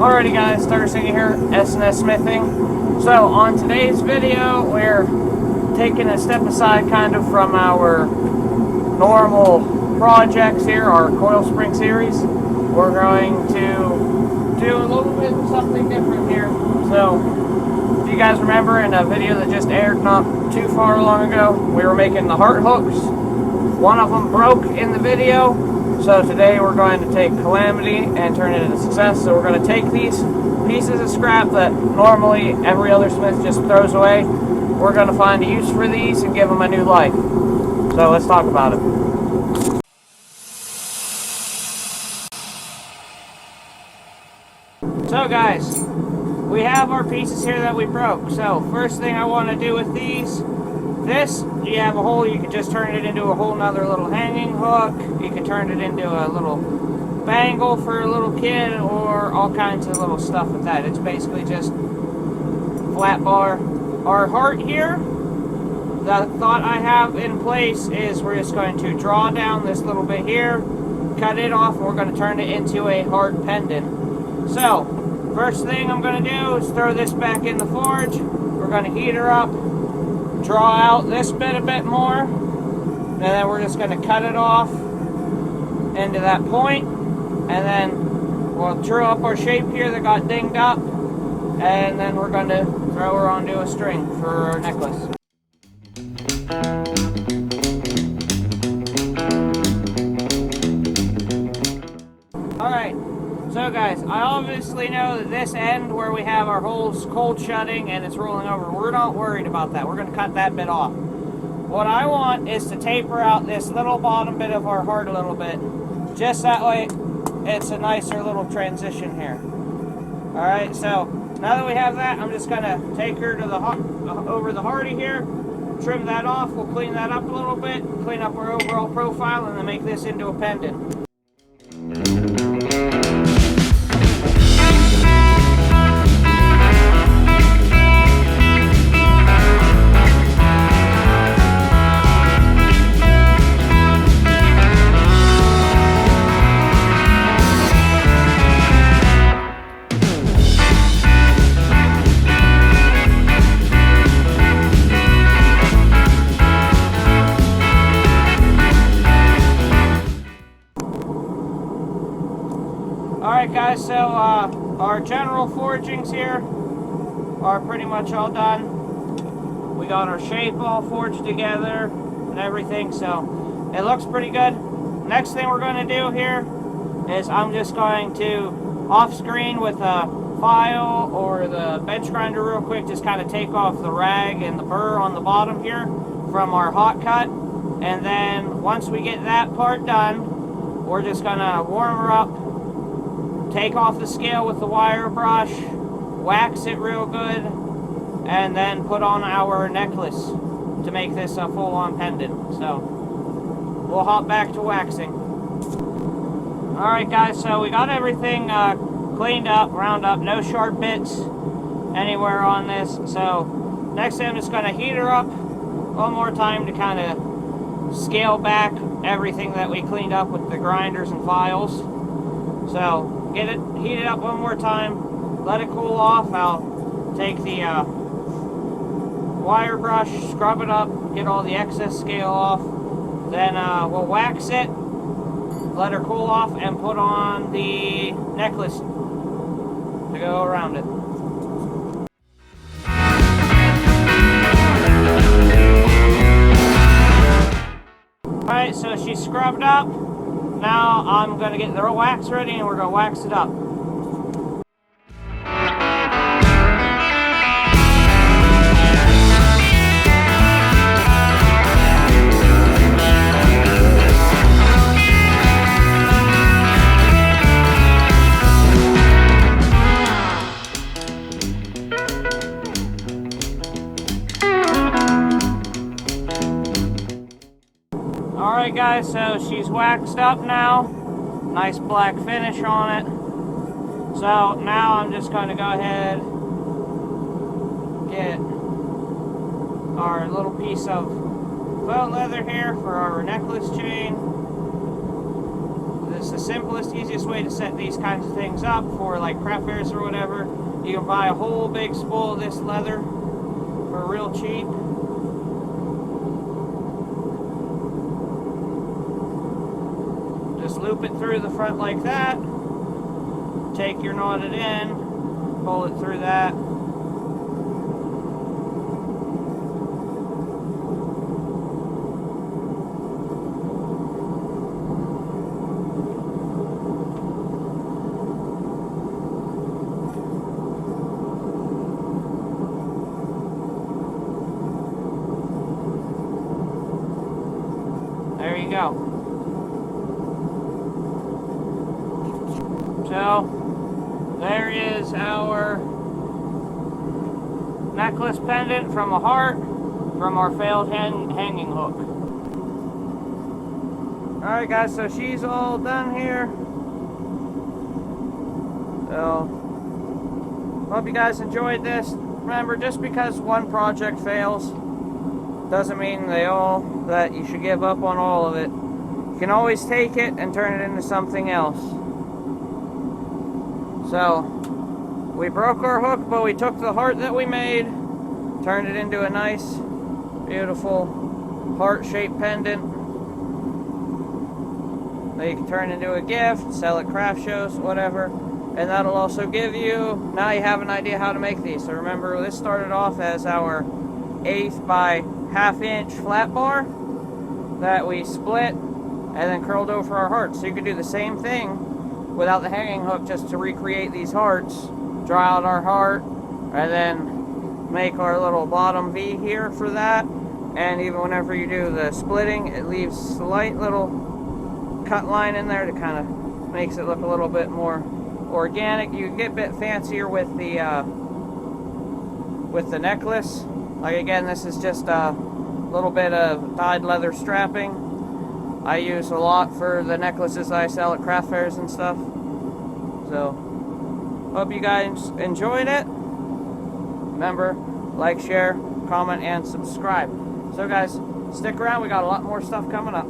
Alrighty guys, Thursday here, S&S Smithing. So on today's video, we're taking a step aside kind of from our normal projects here, our coil spring series. We're going to do a little bit of something different here. So, if you guys remember in a video that just aired not too far long ago, we were making the heart hooks. One of them broke in the video. So today we're going to take Calamity and turn it into Success. So we're going to take these pieces of scrap that normally every other smith just throws away. We're going to find a use for these and give them a new life. So let's talk about it. So guys, we have our pieces here that we broke. So first thing I want to do with these, you have a hole, you can just turn it into a whole nother little hanging hook. You can turn it into a little bangle for a little kid or all kinds of little stuff with that. It's basically just flat bar. Our heart here, the thought I have in place is we're just going to draw down this little bit here, cut it off, and we're going to turn it into a heart pendant. So, first thing I'm going to do is throw this back in the forge. We're going to heat her up. Draw out this bit a bit more, and then we're just going to cut it off into that point, and then we'll true up our shape here that got dinged up, and then we're going to throw her onto a string for our necklace. Alright, so guys, I obviously know that this end where we have our holes cold shutting and it's rolling over, we're not worried about that. We're going to cut that bit off. What I want is to taper out this little bottom bit of our heart a little bit. Just that way it's a nicer little transition here. Alright, so now that we have that, I'm just going to take her to the over the hardy here, trim that off, we'll clean that up a little bit, clean up our overall profile, and then make this into a pendant. Alright guys, so our general forgings here are pretty much all done. We got our shape all forged together and everything, so it looks pretty good. Next thing we're going to do here is I'm just going to, off screen with a file or the bench grinder real quick, just kind of take off the rag and the burr on the bottom here from our hot cut. And then once we get that part done, we're just going to warm her up, take off the scale with the wire brush, wax it real good, and then put on our necklace to make this a full-on pendant. So, we'll hop back to waxing. Alright guys, so we got everything cleaned up, round up, no sharp bits anywhere on this. So, next thing I'm just going to heat her up one more time to kind of scale back everything that we cleaned up with the grinders and files. So, get it heated up one more time, let it cool off. I'll take the wire brush, scrub it up, get all the excess scale off. Then we'll wax it, let her cool off, and put on the necklace to go around it. Alright, so she's scrubbed up. Now I'm going to get the wax ready and we're going to wax it up. Alright guys, so she's waxed up now. Nice black finish on it. So now I'm just going to go ahead, get our little piece of faux leather here for our necklace chain. This it's the simplest, easiest way to set these kinds of things up for like craft fairs or whatever. You can buy a whole big spool of this leather for real cheap. Just loop it through the front like that. Take your knotted end, pull it through that. There you go. So, there is our necklace pendant from a heart from our failed hanging hook. Alright guys, so she's all done here. So, hope you guys enjoyed this. Remember, just because one project fails doesn't mean that you should give up on all of it. You can always take it and turn it into something else. So, we broke our hook, but we took the heart that we made, turned it into a nice, beautiful heart-shaped pendant that you can turn into a gift, sell at craft shows, whatever. And that'll also give you, now you have an idea how to make these. So remember, this started off as our 1/8 by 1/2 inch flat bar that we split and then curled over our hearts. So you could do the same thing without the hanging hook, just to recreate these hearts. Draw out our heart and then make our little bottom V here for that. And even whenever you do the splitting, it leaves a slight little cut line in there to kind of makes it look a little bit more organic. You get a bit fancier with the necklace. Like again, this is just a little bit of dyed leather strapping. I use a lot for the necklaces I sell at craft fairs and stuff. So, hope you guys enjoyed it. Remember, like, share, comment, and subscribe. So guys, stick around. We got a lot more stuff coming up.